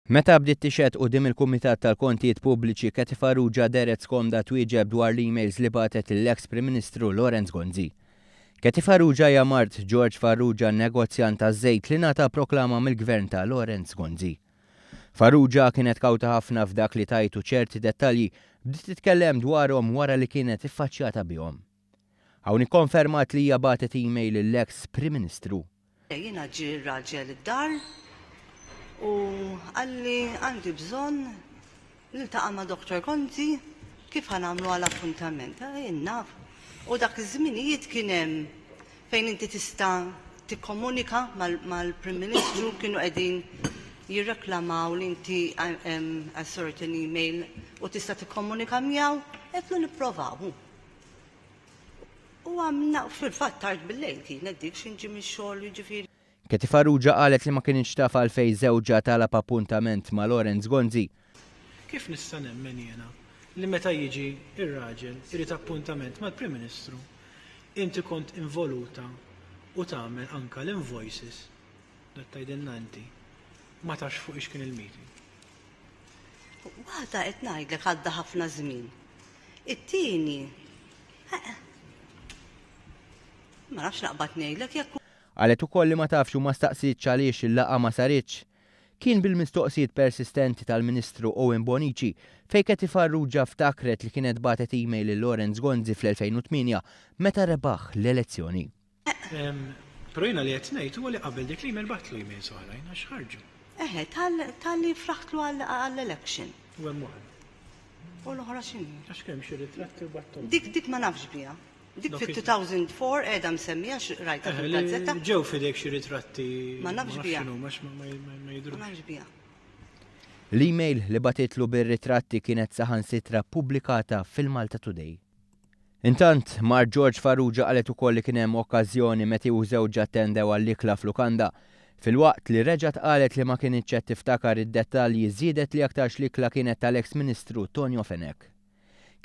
Meta bdiet tixed quddiem il-Kumitat tal-Kontijiet Pubbliċi Katie Farrugia deret skomda twieġeb dwar l-emails li bagħtet l-eks Prim Ministru Laurence Gonzi. Katie Farrugia hija mart George Farrugia, negozjant taż-żejt li ngħata proklama mill-gvern ta' Laurence Gonzi. Farrugia kienet kawta ħafna f'dak li tajtu ċerti dettalji bdiet titkellem dwarhom wara li kienet iffaċċjata bihom. Hawn ikkonfermat li hija bagħtet email lill-eks Prim Ministru. Jiena ġie raġel id-dar u għalli għandi bżonn niltaqa' ma' Dr. Gonzi kif ħanamlu għal appuntament. Naf. U dak iż-żminijiet kien hemm fejn inti tista' tikkomunika mal-Prim Ministru kienu qegħdin jirreklamaw li inti assort an email u tista' tikkomunika miegħu qed nipprovaw. U għamna fil-fatt tard bil-lejl kien dik xinġi mix-xogħol jiġifieri. Katie Farrugia qalet li ma kienx taf għalfejn żewġha talab appuntament ma' Laurence Gonzi. Kif nista' nemmen jiena li meta jiġi ir-raġel irid appuntament mal-Prim Ministru, inti kont involuta u tagħmel anke l-invoices dat tgħidilna inti ma tax fuq ix kien il-meeting. Waħda qed ngħidlek għadda ħafna żmien. It-tieni ma nafx naqbad ngħidlek jekk Qalet ukoll li ma tafx u ma staqsitx għaliex il-laqgħa ma saritx. Kien bil-mistoqsijiet persistenti tal-Ministru Owen Bonnici fejn Katie Farrugia ftakret li kienet bagħtet email lil Laurence Gonzi fl-2008 meta rebaħ l-elezzjoni. Però jiena li qed ngħid huwa li qabel dik l-email battlu emails oħrajn għax ħarġu. tal-li fraħtlu għall-election. U hemm waħda. U l-oħra x'inhi? Għax kemm xi ritratti u battom. Dik ma nafx biha. Dik fit-2004 qiegħda msemmija rajta fil-gazzetta. Ġew fidejk xi ritratti. Ma nafx biha. Ma jidhru. Ma nafx biha. L-email li batitlu bir-ritratti kienet saħansitra pubblikata fil-Malta Today. Intant, mar George Farrugia qalet ukoll li kien hemm okkażjoni meta hu żewġ attendew għall-ikla f'Lukanda. Fil-waqt li reġgħet qalet li ma kienitx qed tiftakar id-dettalji żiedet li aktarx l-ikla kienet tal-eks Ministru Tonio Fenek.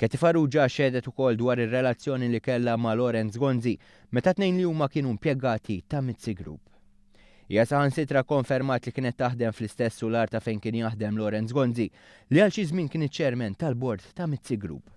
Katie Farrugia xedet ukoll dwar ir-relazzjoni li kellha ma' Laurence Gonzi meta tnejn li huma kienu impjegati ta' Mizzi Group. Hija saħansitra konfermat li kienet taħdem fl-istess sular ta' fejn kien jaħdem Laurence Gonzi li għal xi żmien kien iċ-chairman tal-bord ta' Mizzi Group.